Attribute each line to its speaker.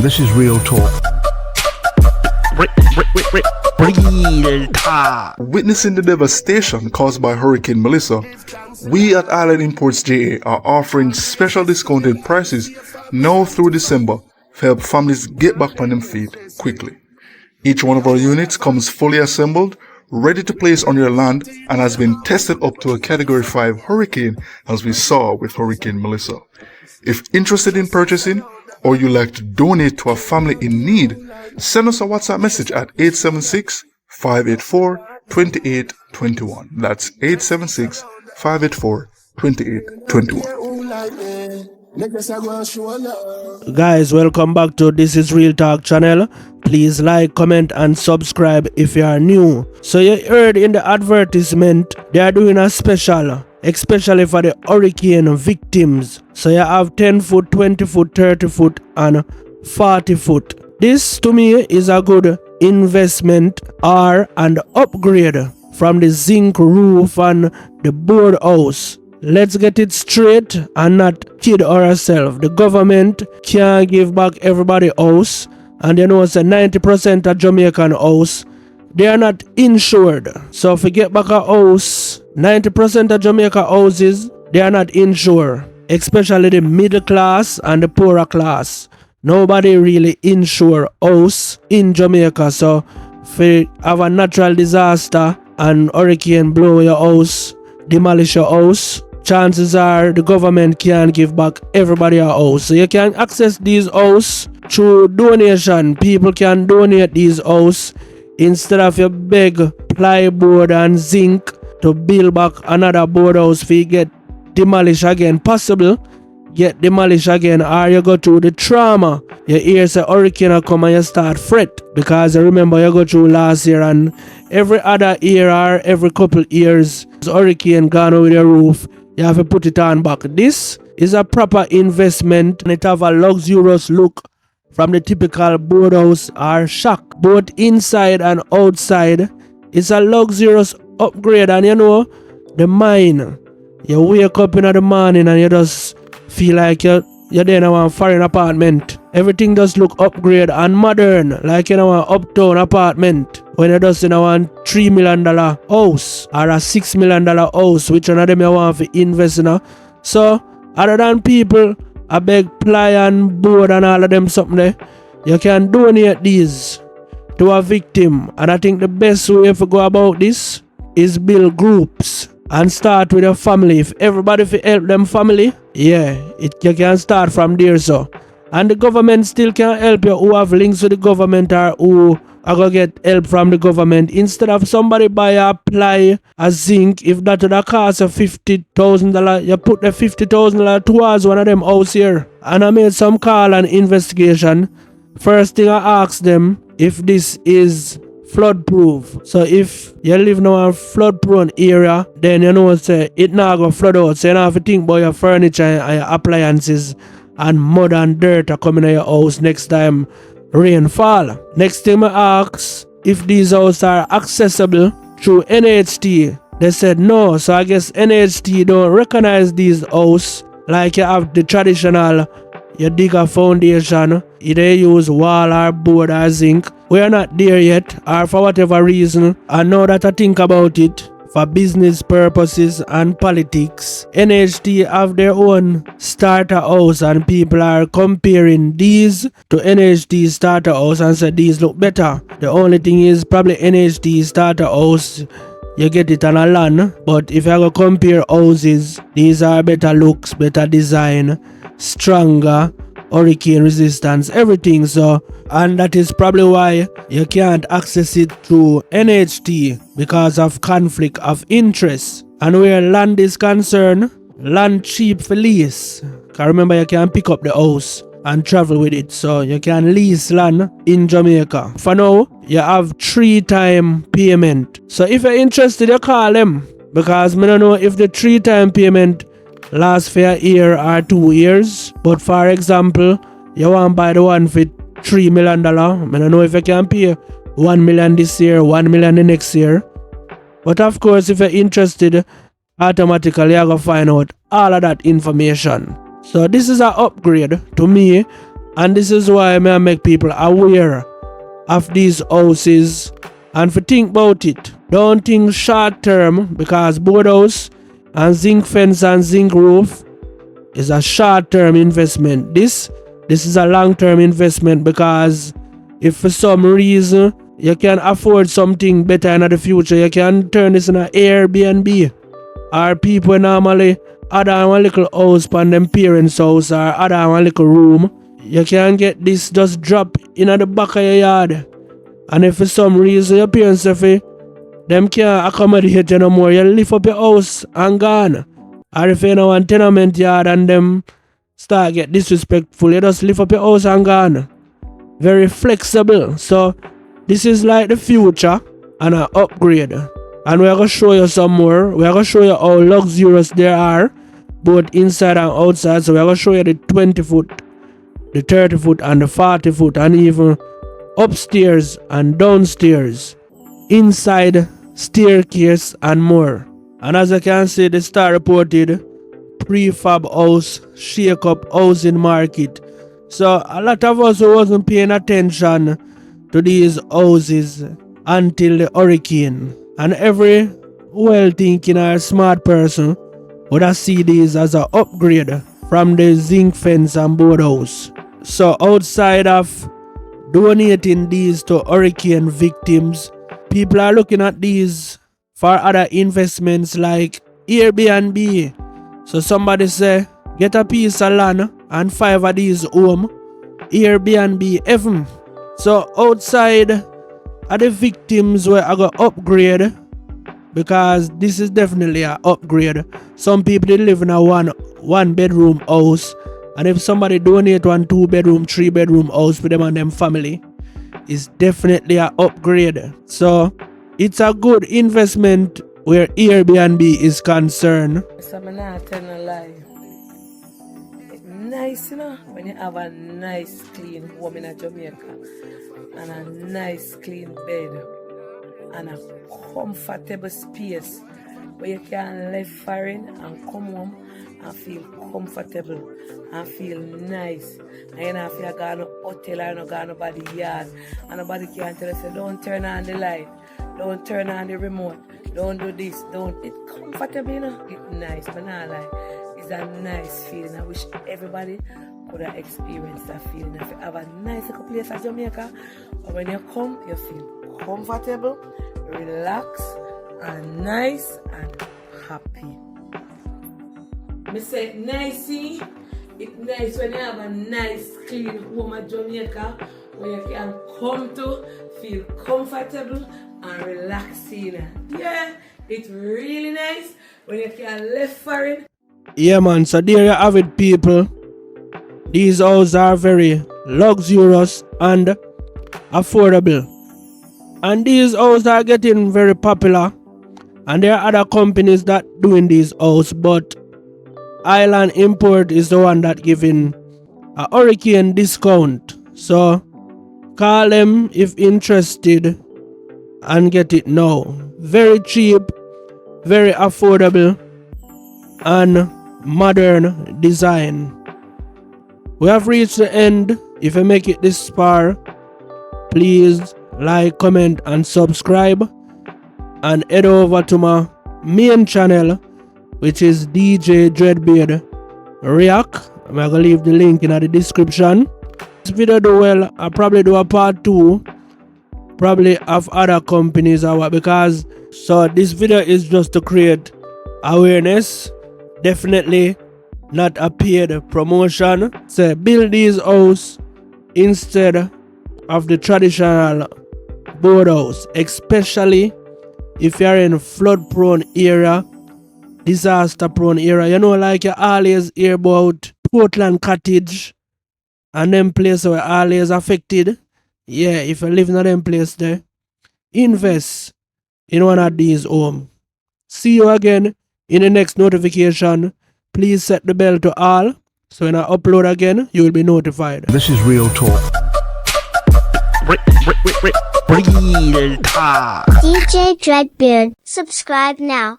Speaker 1: This is real talk. Real talk.
Speaker 2: Witnessing the devastation caused by Hurricane Melissa, we at Island Imports JA are offering special discounted prices now through December to help families get back on them feet quickly. Each one of our units comes fully assembled, ready to place on your land, and has been tested up to a Category 5 hurricane as we saw with Hurricane Melissa. If interested in purchasing, or you'd like to donate to a family in need, send us a WhatsApp message at 876-584-2821. That's 876-584-2821.
Speaker 3: Guys, welcome back to This Is Real Talk channel. Please like, comment and subscribe if you are new. So you heard in the advertisement, they are doing a special, especially for the hurricane victims. So you have 10 foot, 20 foot, 30 foot and 40 foot. This to me is a good investment or an upgrade from the zinc roof and the board house. Let's get it straight and not kid ourselves. The government can't give back everybody house, and you know it's 90% of Jamaican house, they are not insured. So if we get back a house, 90% of Jamaica houses, they are not insured. Especially the middle class and the poorer class. Nobody really insure house in Jamaica. So if you have a natural disaster and hurricane blow your house, demolish your house, chances are the government can't give back everybody a house. So you can access these houses through donation. People can donate these houses instead of you beg plywood and zinc to build back another board house if you get demolished again. Possible get demolished again, or you go through the trauma. You hear say hurricane come and you start fret, because you remember you go through last year and every other year or every couple years hurricane gone over the roof. You have to put it on back. This is a proper investment and it have a luxurious look from the typical board house or shack. Both inside and outside, it's a luxurious upgrade. And you know, the mind, you wake up in the morning and you just feel like you're there in a foreign apartment. Everything does look upgrade and modern, like in our uptown apartment. When you're just in a $3 million house or a $6 million house, which one of them you want to invest in. So, other than people, I beg ply and board and all of them something there, you can donate these to a victim. And I think the best way to go about this is build groups and start with your family. If everybody help them family, yeah, you can start from there. So, and the government still can help you who have links with the government or who are going to get help from the government. Instead of somebody buy a ply, a zinc, if that would cost you $50,000, you put the $50,000 towards one of them house here. And I made some call and investigation. First thing I asked them if this is flood proof. So if you live now in a flood prone area, then you know say it not go flood out. So you don't have to think about your furniture and your appliances and mud and dirt are coming in your house next time rain fall. Next thing I ask if these houses are accessible through NHT. They said no. So I guess NHT don't recognize these houses like you have the traditional. You dig a foundation, either use wall or board or zinc. We are not there yet, or for whatever reason. And now that I think about it, for business purposes and politics, NHT have their own starter house and people are comparing these to NHT starter house and say these look better. The only thing is probably NHT starter house, you get it on a land, but if you go compare houses, these are better looks, better design, stronger, hurricane resistance, everything. So, and that is probably why you can't access it through NHT because of conflict of interest. And where land is concerned, land cheap for lease. Because remember, you can pick up the house and travel with it. So you can lease land in Jamaica. For now, you have 3-time payment. So if you're interested, you call them. Because I don't know if the 3-time payment lasts for a year or 2 years. But for example, you want to buy the one for $3 million. I don't know if you can pay $1 million this year, $1 million the next year. But of course, if you're interested, automatically you're going to find out all of that information. So this is an upgrade to me, And this is why I make people aware of these houses. And if you think about it, don't think short term, because board house and zinc fence and zinc roof is a short term investment. This is a long term investment, because if for some reason you can afford something better in the future, you can turn this in an Airbnb. Or people normally add on one little house from them parents' house, or add on one little room. You can get this just drop in the back of your yard. And if for some reason your parents say them can't accommodate you no more, you lift up your house and gone. Or if you know one tenement yard and them start get disrespectful, you just lift up your house and gone. Very flexible. So this is like the future and an upgrade. And we're going to show you some more. We're going to show you how luxurious they are, both inside and outside. So we're going to show you the 20 foot, the 30 foot and the 40 foot, and even upstairs and downstairs, inside, staircase and more. And as you can see, the Star reported prefab house shake up housing market. So a lot of us who wasn't paying attention to these houses until the hurricane. And every well-thinking or smart person would have seen these as an upgrade from the zinc fence and board house. So outside of donating these to hurricane victims, people are looking at these for other investments like Airbnb. So somebody say, get a piece of land and 5 of these home. Airbnb heaven. So outside are the victims where I go upgrade, because this is definitely an upgrade. Some people they live in a one bedroom house, and if somebody donate 1 2 bedroom 3 bedroom house for them and them family, it's definitely an upgrade. So it's a good investment where Airbnb is concerned.
Speaker 4: So I'm not telling a lie. It's nice, you know, when you have a nice clean home in Jamaica, and a nice clean bed and a comfortable space where you can live foreign and come home and feel comfortable and feel nice. And you don't feel going to hotel or not going to nobody's yard, and nobody can tell you, say, don't turn on the light, don't turn on the remote, don't do this, don't. It's comfortable, you know. It's nice, but not like it's a nice feeling. I wish everybody could have experienced that feeling. If you have a nice little place at Jamaica, or when you come, you feel comfortable, relaxed, and nice and happy. Me say nicey. It's nice when you have a nice clean home at Jamaica where you can come to feel comfortable and relaxing. Yeah, it's really nice when you can live for it.
Speaker 3: Yeah man, so there you have it, people. These houses are very luxurious and affordable. And these houses are getting very popular. And there are other companies that doing these houses, but Island Import is the one that giving a hurricane discount. So call them if interested and get it now. Very cheap, very affordable, and modern design. We have reached the end. If you make it this far, please like, comment and subscribe, and head over to my main channel, which is DJ Dreadbeard React. I'm gonna leave the link in the description. This video do well, I'll probably do a part 2, probably of other companies or what, because so this video is just to create awareness, definitely not a paid promotion. So build these house instead of the traditional board house, especially if you're in flood prone area, disaster prone area. You know, like you always hear about Portland Cottage and them places where always affected. Yeah, if you live in them place there, invest in one of these homes. See you again in the next notification. Please set the bell to all, so when I upload again, you will be notified.
Speaker 1: This is real talk. Real talk.
Speaker 5: DJ Dreadbeard, subscribe now.